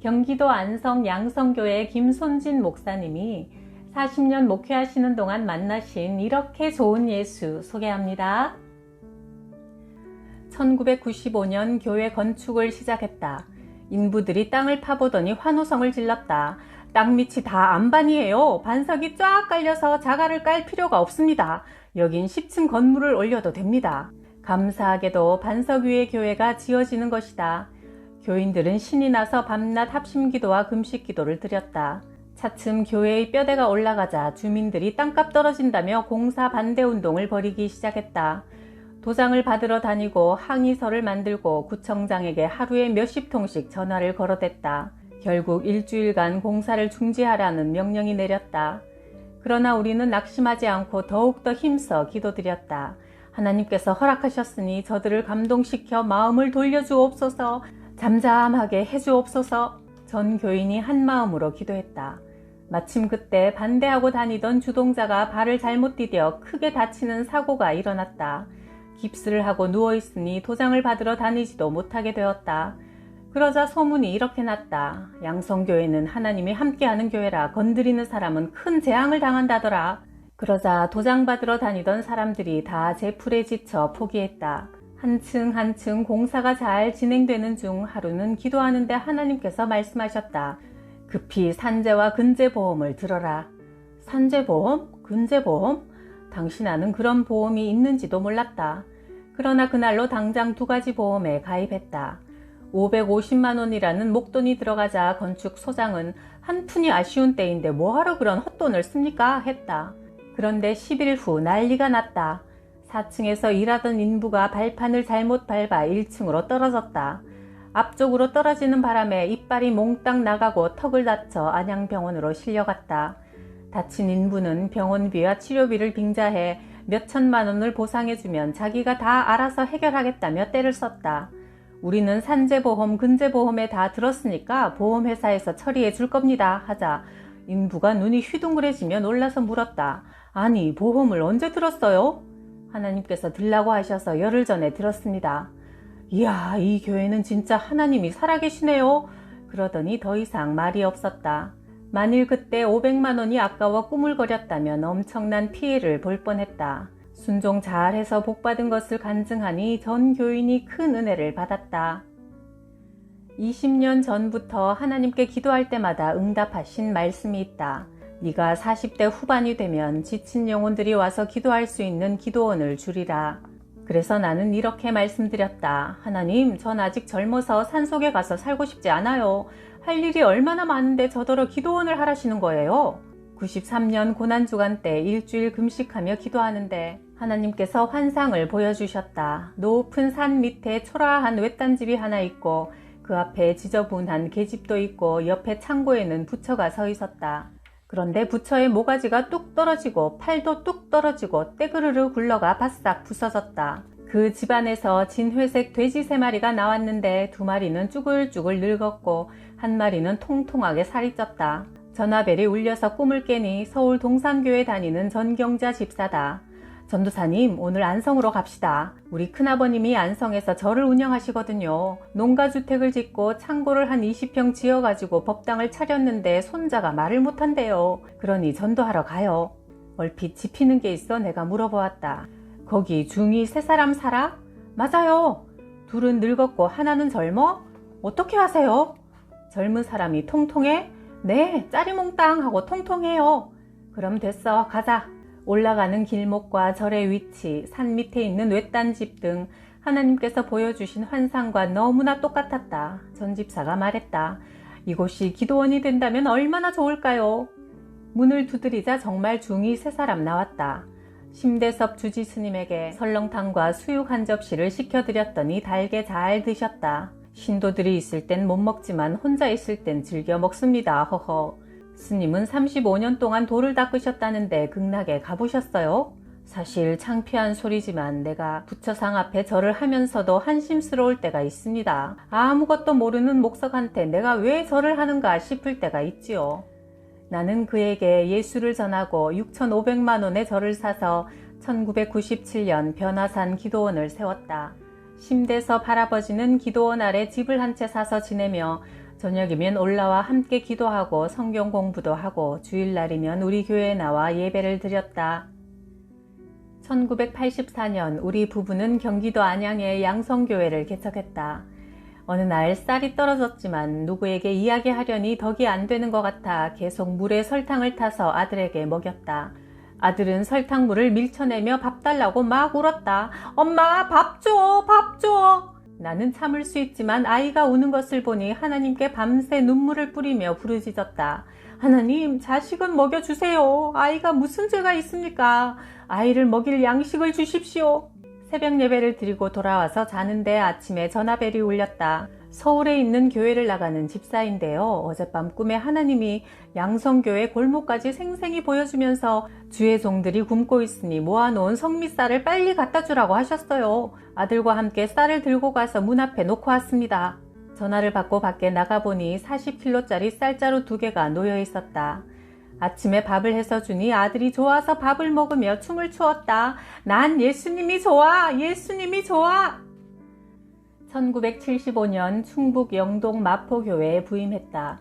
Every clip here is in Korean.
경기도 안성 양성교회 김손진 목사님이 40년 목회하시는 동안 만나신 이렇게 좋은 예수 소개합니다. 1995년 교회 건축을 시작했다. 인부들이 땅을 파보더니 환호성을 질렀다. 땅 밑이 다 안반이에요. 반석이 쫙 깔려서 자갈을 깔 필요가 없습니다. 여긴 10층 건물을 올려도 됩니다. 감사하게도 반석 위에 교회가 지어지는 것이다. 교인들은 신이 나서 밤낮 합심기도와 금식기도를 드렸다. 차츰 교회의 뼈대가 올라가자 주민들이 땅값 떨어진다며 공사 반대 운동을 벌이기 시작했다. 도장을 받으러 다니고 항의서를 만들고 구청장에게 하루에 몇십 통씩 전화를 걸어댔다. 결국 일주일간 공사를 중지하라는 명령이 내렸다. 그러나 우리는 낙심하지 않고 더욱더 힘써 기도드렸다. 하나님께서 허락하셨으니 저들을 감동시켜 마음을 돌려주옵소서, 잠잠하게 해주옵소서. 전 교인이 한 마음으로 기도했다. 마침 그때 반대하고 다니던 주동자가 발을 잘못 디뎌 크게 다치는 사고가 일어났다. 깁스를 하고 누워있으니 도장을 받으러 다니지도 못하게 되었다. 그러자 소문이 이렇게 났다. 양성교회는 하나님이 함께하는 교회라 건드리는 사람은 큰 재앙을 당한다더라. 그러자 도장 받으러 다니던 사람들이 다 제풀에 지쳐 포기했다. 한층 한층 공사가 잘 진행되는 중 하루는 기도하는데 하나님께서 말씀하셨다. 급히 산재와 근재보험을 들어라. 산재보험? 근재보험? 당신 아는 그런 보험이 있는지도 몰랐다. 그러나 그날로 당장 2가지 보험에 가입했다. 550만 원이라는 목돈이 들어가자 건축 소장은 한 푼이 아쉬운 때인데 뭐하러 그런 헛돈을 씁니까? 했다. 그런데 10일 후 난리가 났다. 4층에서 일하던 인부가 발판을 잘못 밟아 1층으로 떨어졌다. 앞쪽으로 떨어지는 바람에 이빨이 몽땅 나가고 턱을 다쳐 안양병원으로 실려갔다. 다친 인부는 병원비와 치료비를 빙자해 몇 천만 원을 보상해주면 자기가 다 알아서 해결하겠다며 떼를 썼다. 우리는 산재보험, 근재보험에 다 들었으니까 보험회사에서 처리해 줄 겁니다 하자 인부가 눈이 휘둥그레지며 놀라서 물었다. 아니, 보험을 언제 들었어요? 하나님께서 들라고 하셔서 열흘 전에 들었습니다. 이야, 이 교회는 진짜 하나님이 살아계시네요. 그러더니 더 이상 말이 없었다. 만일 그때 500만 원이 아까워 꾸물거렸다면 엄청난 피해를 볼 뻔했다. 순종 잘해서 복받은 것을 간증하니 전 교인이 큰 은혜를 받았다. 20년 전부터 하나님께 기도할 때마다 응답하신 말씀이 있다. 네가 40대 후반이 되면 지친 영혼들이 와서 기도할 수 있는 기도원을 주리라. 그래서 나는 이렇게 말씀드렸다. 하나님, 전 아직 젊어서 산속에 가서 살고 싶지 않아요. 할 일이 얼마나 많은데 저더러 기도원을 하라시는 거예요. 93년 고난주간 때 일주일 금식하며 기도하는데 하나님께서 환상을 보여주셨다. 높은 산 밑에 초라한 외딴집이 하나 있고 그 앞에 지저분한 계집도 있고 옆에 창고에는 부처가 서 있었다. 그런데 부처의 모가지가 뚝 떨어지고 팔도 뚝 떨어지고 떼그르르 굴러가 바싹 부서졌다. 그 집안에서 진회색 돼지 3마리가 나왔는데 2마리는 쭈글쭈글 늙었고 1마리는 통통하게 살이 쪘다. 전화벨이 울려서 꿈을 깨니 서울 동산교회 다니는 전경자 집사다. 전도사님, 오늘 안성으로 갑시다. 우리 큰아버님이 안성에서 절을 운영하시거든요. 농가주택을 짓고 창고를 한 20평 지어가지고 법당을 차렸는데 손자가 말을 못한대요. 그러니 전도하러 가요. 얼핏 짚히는 게 있어 내가 물어보았다. 거기 중이 3사람 살아? 맞아요. 둘은 늙었고 하나는 젊어? 어떻게 하세요? 젊은 사람이 통통해? 네, 짜리몽땅하고 통통해요. 그럼 됐어, 가자. 올라가는 길목과 절의 위치, 산 밑에 있는 외딴집 등 하나님께서 보여주신 환상과 너무나 똑같았다. 전 집사가 말했다. 이곳이 기도원이 된다면 얼마나 좋을까요? 문을 두드리자 정말 중이 3사람 나왔다. 심대섭 주지 스님에게 설렁탕과 수육 한 접시를 시켜드렸더니 달게 잘 드셨다. 신도들이 있을 땐 못 먹지만 혼자 있을 땐 즐겨 먹습니다. 허허. 스님은 35년 동안 돌을 닦으셨다는데 극락에 가보셨어요? 사실 창피한 소리지만 내가 부처상 앞에 절을 하면서도 한심스러울 때가 있습니다. 아무것도 모르는 목석한테 내가 왜 절을 하는가 싶을 때가 있지요. 나는 그에게 예수를 전하고 6,500만 원의 절을 사서 1997년 변화산 기도원을 세웠다. 심대섭 할아버지는 기도원 아래 집을 한 채 사서 지내며 저녁이면 올라와 함께 기도하고 성경 공부도 하고 주일날이면 우리 교회에 나와 예배를 드렸다. 1984년 우리 부부는 경기도 안양의 양성교회를 개척했다. 어느 날 쌀이 떨어졌지만 누구에게 이야기하려니 덕이 안 되는 것 같아 계속 물에 설탕을 타서 아들에게 먹였다. 아들은 설탕물을 밀쳐내며 밥 달라고 막 울었다. 엄마, 밥 줘, 밥 줘. 나는 참을 수 있지만 아이가 우는 것을 보니 하나님께 밤새 눈물을 뿌리며 부르짖었다. 하나님, 자식은 먹여주세요. 아이가 무슨 죄가 있습니까? 아이를 먹일 양식을 주십시오. 새벽 예배를 드리고 돌아와서 자는데 아침에 전화벨이 울렸다. 서울에 있는 교회를 나가는 집사인데요. 어젯밤 꿈에 하나님이 양성교회 골목까지 생생히 보여주면서 주의 종들이 굶고 있으니 모아놓은 성미쌀을 빨리 갖다 주라고 하셨어요. 아들과 함께 쌀을 들고 가서 문 앞에 놓고 왔습니다. 전화를 받고 밖에 나가보니 40kg짜리 쌀자루 2개가 놓여 있었다. 아침에 밥을 해서 주니 아들이 좋아서 밥을 먹으며 춤을 추었다. 난 예수님이 좋아! 예수님이 좋아! 1975년 충북 영동 마포교회에 부임했다.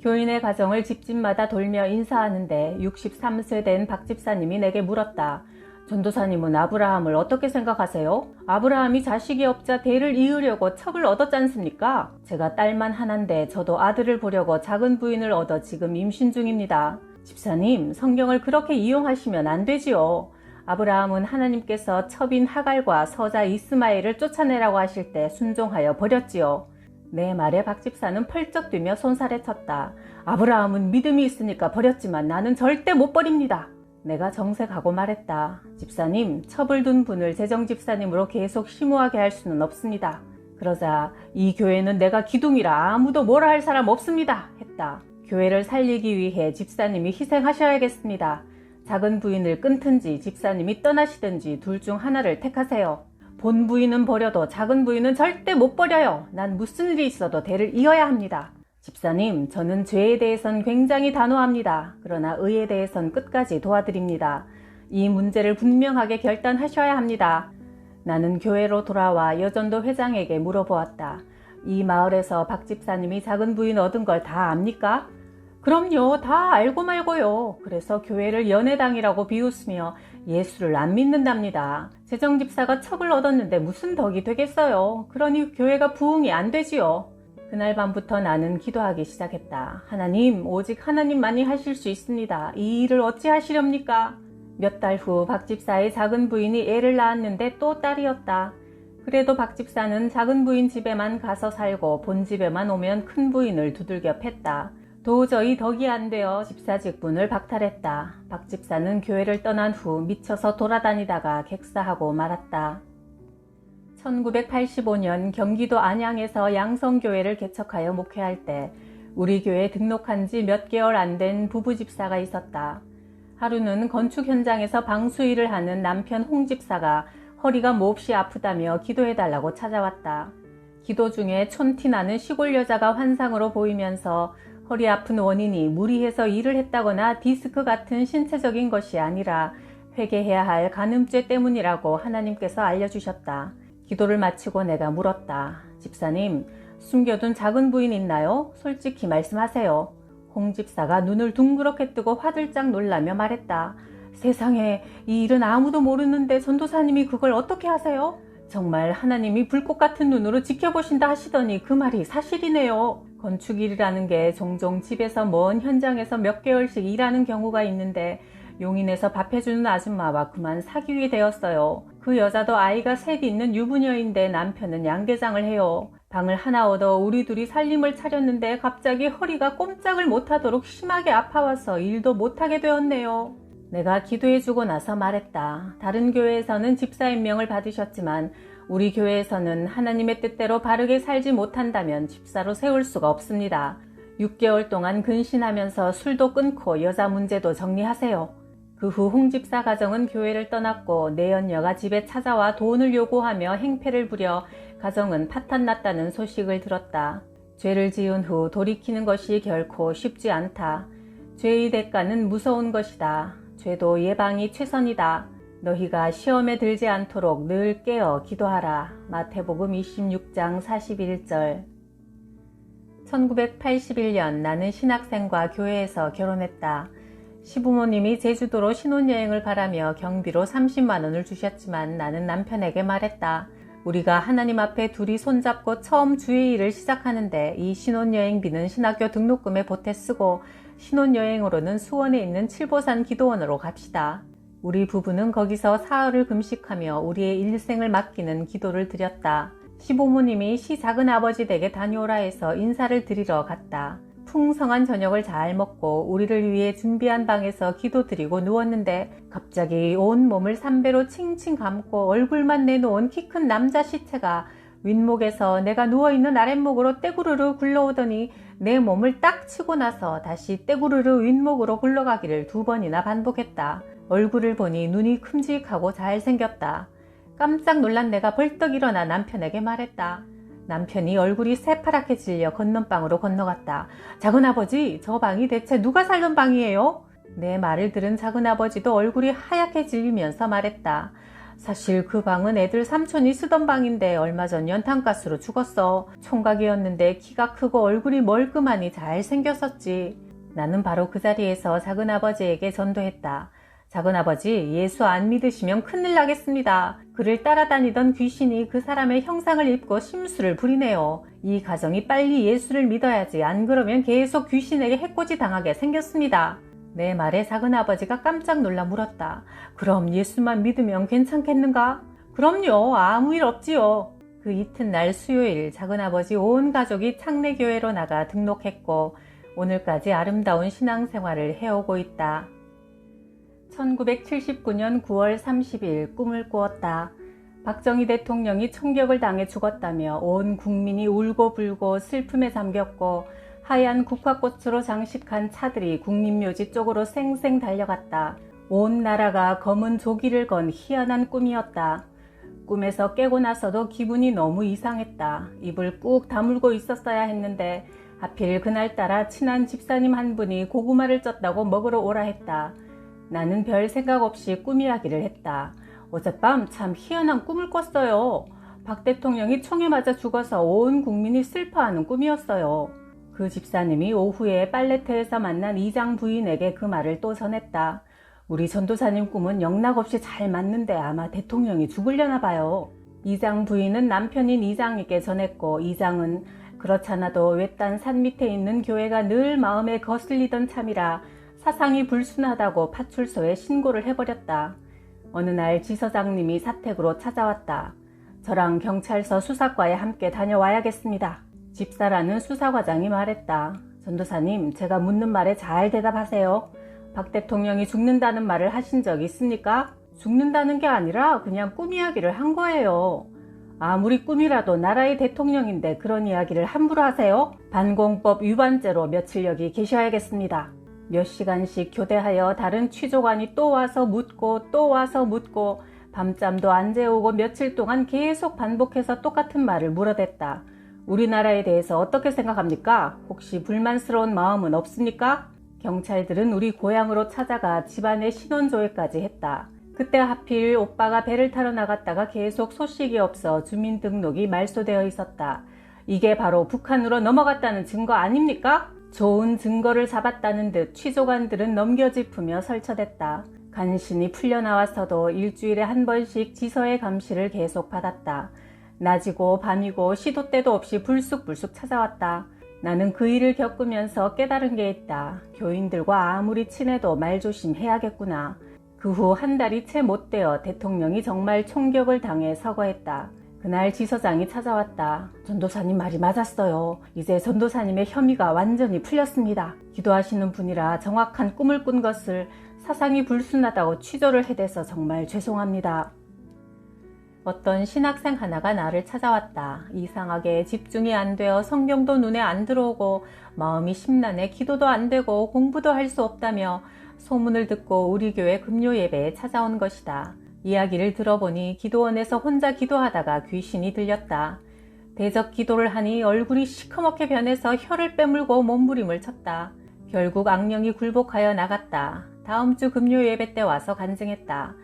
교인의 가정을 집집마다 돌며 인사하는데 63세 된 박 집사님이 내게 물었다. 전도사님은 아브라함을 어떻게 생각하세요? 아브라함이 자식이 없자 대를 이으려고 척을 얻었지 않습니까? 제가 딸만 하나인데 저도 아들을 보려고 작은 부인을 얻어 지금 임신 중입니다. 집사님, 성경을 그렇게 이용하시면 안 되지요. 아브라함은 하나님께서 첩인 하갈과 서자 이스마엘을 쫓아내라고 하실 때 순종하여 버렸지요. 내 말에 박 집사는 펄쩍 뛰며 손살에 쳤다. 아브라함은 믿음이 있으니까 버렸지만 나는 절대 못 버립니다. 내가 정색하고 말했다. 집사님, 첩을 둔 분을 재정 집사님으로 계속 심오하게 할 수는 없습니다. 그러자 이 교회는 내가 기둥이라 아무도 뭐라 할 사람 없습니다. 했다. 교회를 살리기 위해 집사님이 희생하셔야겠습니다. 작은 부인을 끊든지 집사님이 떠나시든지 둘 중 하나를 택하세요. 본 부인은 버려도 작은 부인은 절대 못 버려요. 난 무슨 일이 있어도 대를 이어야 합니다. 집사님, 저는 죄에 대해선 굉장히 단호합니다. 그러나 의에 대해선 끝까지 도와드립니다. 이 문제를 분명하게 결단하셔야 합니다. 나는 교회로 돌아와 여전도 회장에게 물어보았다. 이 마을에서 박 집사님이 작은 부인 얻은 걸 다 압니까? 그럼요, 다 알고 말고요. 그래서 교회를 연회당이라고 비웃으며 예수를 안 믿는답니다. 재정 집사가 척을 얻었는데 무슨 덕이 되겠어요. 그러니 교회가 부흥이 안 되지요. 그날 밤부터 나는 기도하기 시작했다. 하나님, 오직 하나님만이 하실 수 있습니다. 이 일을 어찌 하시렵니까? 몇 달 후 박 집사의 작은 부인이 애를 낳았는데 또 딸이었다. 그래도 박 집사는 작은 부인 집에만 가서 살고 본 집에만 오면 큰 부인을 두들겨 팼다. 도저히 덕이 안 되어 집사 직분을 박탈했다. 박 집사는 교회를 떠난 후 미쳐서 돌아다니다가 객사하고 말았다. 1985년 경기도 안양에서 양성교회를 개척하여 목회할 때 우리 교회에 등록한 지 몇 개월 안 된 부부 집사가 있었다. 하루는 건축 현장에서 방수 일을 하는 남편 홍 집사가 허리가 몹시 아프다며 기도해달라고 찾아왔다. 기도 중에 촌티 나는 시골 여자가 환상으로 보이면서 허리 아픈 원인이 무리해서 일을 했다거나 디스크 같은 신체적인 것이 아니라 회개해야 할 간음죄 때문이라고 하나님께서 알려주셨다. 기도를 마치고 내가 물었다. 집사님, 숨겨둔 작은 부인 있나요? 솔직히 말씀하세요. 홍 집사가 눈을 둥그렇게 뜨고 화들짝 놀라며 말했다. 세상에, 이 일은 아무도 모르는데 전도사님이 그걸 어떻게 하세요? 정말 하나님이 불꽃 같은 눈으로 지켜보신다 하시더니 그 말이 사실이네요. 건축일이라는 게 종종 집에서 먼 현장에서 몇 개월씩 일하는 경우가 있는데 용인에서 밥 해주는 아줌마와 그만 사귀게 되었어요. 그 여자도 아이가 셋 있는 유부녀인데 남편은 양계장을 해요. 방을 하나 얻어 우리 둘이 살림을 차렸는데 갑자기 허리가 꼼짝을 못하도록 심하게 아파와서 일도 못하게 되었네요. 내가 기도해주고 나서 말했다. 다른 교회에서는 집사 임명을 받으셨지만 우리 교회에서는 하나님의 뜻대로 바르게 살지 못한다면 집사로 세울 수가 없습니다. 6개월 동안 근신하면서 술도 끊고 여자 문제도 정리하세요. 그 후 홍 집사 가정은 교회를 떠났고 내연녀가 집에 찾아와 돈을 요구하며 행패를 부려 가정은 파탄났다는 소식을 들었다. 죄를 지은 후 돌이키는 것이 결코 쉽지 않다. 죄의 대가는 무서운 것이다. 죄도 예방이 최선이다. 너희가 시험에 들지 않도록 늘 깨어 기도하라. 마태복음 26장 41절. 1981년 나는 신학생과 교회에서 결혼했다. 시부모님이 제주도로 신혼여행을 가라며 경비로 30만 원을 주셨지만 나는 남편에게 말했다. 우리가 하나님 앞에 둘이 손잡고 처음 주의 일을 시작하는데 이 신혼여행비는 신학교 등록금에 보태 쓰고 신혼여행으로는 수원에 있는 칠보산 기도원으로 갑시다. 우리 부부는 거기서 사흘을 금식하며 우리의 일생을 맡기는 기도를 드렸다. 시부모님이 시작은아버지 댁에 다녀오라 해서 인사를 드리러 갔다. 풍성한 저녁을 잘 먹고 우리를 위해 준비한 방에서 기도드리고 누웠는데 갑자기 온 몸을 삼배로 칭칭 감고 얼굴만 내놓은 키 큰 남자 시체가 윗목에서 내가 누워있는 아랫목으로 떼구르르 굴러오더니 내 몸을 딱 치고 나서 다시 떼구르르 윗목으로 굴러가기를 2번이나 반복했다. 얼굴을 보니 눈이 큼직하고 잘생겼다. 깜짝 놀란 내가 벌떡 일어나 남편에게 말했다. 남편이 얼굴이 새파랗게 질려 건넌방으로 건너갔다. 작은아버지, 저 방이 대체 누가 살던 방이에요? 내 말을 들은 작은아버지도 얼굴이 하얗게 질리면서 말했다. 사실 그 방은 애들 삼촌이 쓰던 방인데 얼마 전 연탄가스로 죽었어. 총각이었는데 키가 크고 얼굴이 멀끔하니 잘생겼었지. 나는 바로 그 자리에서 작은아버지에게 전도했다. 작은아버지, 예수 안 믿으시면 큰일 나겠습니다. 그를 따라다니던 귀신이 그 사람의 형상을 입고 심술을 부리네요. 이 가정이 빨리 예수를 믿어야지. 안 그러면 계속 귀신에게 해코지 당하게 생겼습니다. 내 말에 작은아버지가 깜짝 놀라 물었다. 그럼 예수만 믿으면 괜찮겠는가? 그럼요. 아무 일 없지요. 그 이튿날 수요일 작은아버지 온 가족이 창내교회로 나가 등록했고 오늘까지 아름다운 신앙생활을 해오고 있다. 1979년 9월 30일 꿈을 꾸었다. 박정희 대통령이 총격을 당해 죽었다며 온 국민이 울고불고 슬픔에 잠겼고 하얀 국화꽃으로 장식한 차들이 국립묘지 쪽으로 쌩쌩 달려갔다. 온 나라가 검은 조기를 건 희한한 꿈이었다. 꿈에서 깨고 나서도 기분이 너무 이상했다. 입을 꾹 다물고 있었어야 했는데 하필 그날따라 친한 집사님 한 분이 고구마를 쪘다고 먹으러 오라 했다. 나는 별 생각 없이 꿈 이야기를 했다. 어젯밤 참 희한한 꿈을 꿨어요. 박 대통령이 총에 맞아 죽어서 온 국민이 슬퍼하는 꿈이었어요. 그 집사님이 오후에 빨래터에서 만난 이장 부인에게 그 말을 또 전했다. 우리 전도사님 꿈은 영락없이 잘 맞는데 아마 대통령이 죽으려나 봐요. 이장 부인은 남편인 이장에게 전했고 이장은 그렇잖아도 외딴 산 밑에 있는 교회가 늘 마음에 거슬리던 참이라 사상이 불순하다고 파출소에 신고를 해버렸다. 어느 날 지서장님이 사택으로 찾아왔다. 저랑 경찰서 수사과에 함께 다녀와야겠습니다. 집사라는 수사과장이 말했다. 전도사님, 제가 묻는 말에 잘 대답하세요. 박 대통령이 죽는다는 말을 하신 적 있습니까? 죽는다는 게 아니라 그냥 꿈 이야기를 한 거예요. 아무리 꿈이라도 나라의 대통령인데 그런 이야기를 함부로 하세요? 반공법 위반죄로 며칠 여기 계셔야겠습니다. 몇 시간씩 교대하여 다른 취조관이 또 와서 묻고 또 와서 묻고 밤잠도 안 재우고 며칠 동안 계속 반복해서 똑같은 말을 물어댔다. 우리나라에 대해서 어떻게 생각합니까? 혹시 불만스러운 마음은 없습니까? 경찰들은 우리 고향으로 찾아가 집안의 신원조회까지 했다. 그때 하필 오빠가 배를 타러 나갔다가 계속 소식이 없어 주민등록이 말소되어 있었다. 이게 바로 북한으로 넘어갔다는 증거 아닙니까? 좋은 증거를 잡았다는 듯 취조관들은 넘겨짚으며 설쳐댔다. 간신히 풀려나와서도 일주일에 한 번씩 지서의 감시를 계속 받았다. 낮이고 밤이고 시도 때도 없이 불쑥불쑥 찾아왔다. 나는 그 일을 겪으면서 깨달은 게 있다. 교인들과 아무리 친해도 말조심해야겠구나. 그 후 한 달이 채 못 되어 대통령이 정말 총격을 당해 서거했다. 그날 지서장이 찾아왔다. 전도사님 말이 맞았어요. 이제 전도사님의 혐의가 완전히 풀렸습니다. 기도하시는 분이라 정확한 꿈을 꾼 것을 사상이 불순하다고 취조를 해대서 정말 죄송합니다. 어떤 신학생 하나가 나를 찾아왔다. 이상하게 집중이 안 되어 성경도 눈에 안 들어오고 마음이 심란해 기도도 안 되고 공부도 할 수 없다며 소문을 듣고 우리 교회 금요 예배에 찾아온 것이다. 이야기를 들어보니 기도원에서 혼자 기도하다가 귀신이 들렸다. 대적 기도를 하니 얼굴이 시커멓게 변해서 혀를 빼물고 몸부림을 쳤다. 결국 악령이 굴복하여 나갔다. 다음 주 금요 예배 때 와서 간증했다.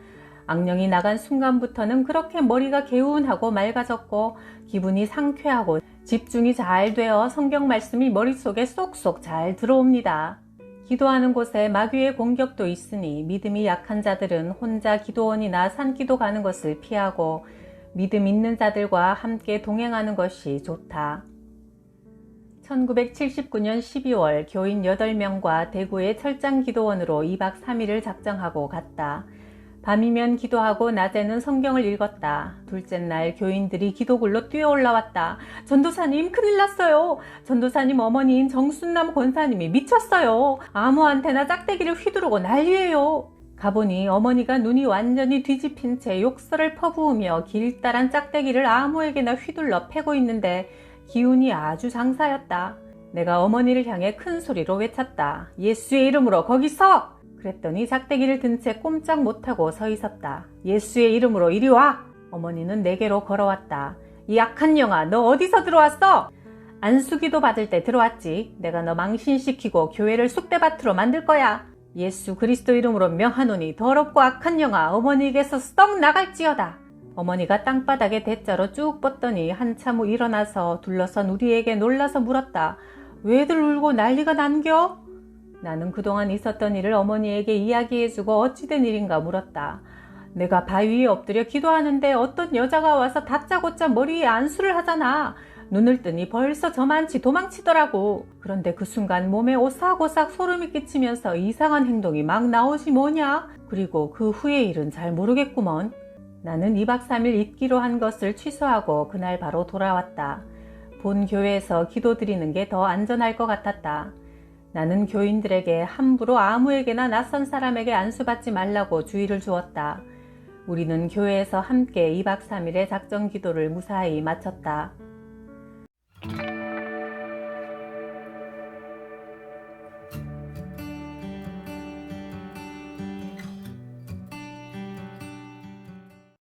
악령이 나간 순간부터는 그렇게 머리가 개운하고 맑아졌고 기분이 상쾌하고 집중이 잘 되어 성경 말씀이 머릿속에 쏙쏙 잘 들어옵니다. 기도하는 곳에 마귀의 공격도 있으니 믿음이 약한 자들은 혼자 기도원이나 산기도 가는 것을 피하고 믿음 있는 자들과 함께 동행하는 것이 좋다. 1979년 12월 교인 8명과 대구의 철장기도원으로 2박 3일을 작정하고 갔다. 밤이면 기도하고 낮에는 성경을 읽었다. 둘째 날 교인들이 기도굴로 뛰어 올라왔다. 전도사님 큰일 났어요. 전도사님 어머니인 정순남 권사님이 미쳤어요. 아무한테나 짝대기를 휘두르고 난리예요. 가보니 어머니가 눈이 완전히 뒤집힌 채 욕설을 퍼부으며 길다란 짝대기를 아무에게나 휘둘러 패고 있는데 기운이 아주 장사였다. 내가 어머니를 향해 큰 소리로 외쳤다. 예수의 이름으로 거기 서! 그랬더니 짝대기를 든 채 꼼짝 못하고 서 있었다. 예수의 이름으로 이리 와! 어머니는 내게로 걸어왔다. 이 악한 영아, 너 어디서 들어왔어? 안수기도 받을 때 들어왔지. 내가 너 망신시키고 교회를 쑥대밭으로 만들 거야. 예수 그리스도 이름으로 명하노니 더럽고 악한 영아, 어머니에게서 썩 나갈지어다. 어머니가 땅바닥에 대자로 쭉 뻗더니 한참 후 일어나서 둘러선 우리에게 놀라서 물었다. 왜들 울고 난리가 난겨? 나는 그동안 있었던 일을 어머니에게 이야기해주고 어찌된 일인가 물었다. 내가 바위 위에 엎드려 기도하는데 어떤 여자가 와서 다짜고짜 머리에 안수를 하잖아. 눈을 뜨니 벌써 저만치 도망치더라고. 그런데 그 순간 몸에 오싹오싹 소름이 끼치면서 이상한 행동이 막 나오지 뭐냐? 그리고 그 후의 일은 잘 모르겠구먼. 나는 2박 3일 있기로 한 것을 취소하고 그날 바로 돌아왔다. 본 교회에서 기도드리는 게 더 안전할 것 같았다. 나는 교인들에게 함부로 아무에게나 낯선 사람에게 안수받지 말라고 주의를 주었다. 우리는 교회에서 함께 2박 3일의 작정 기도를 무사히 마쳤다.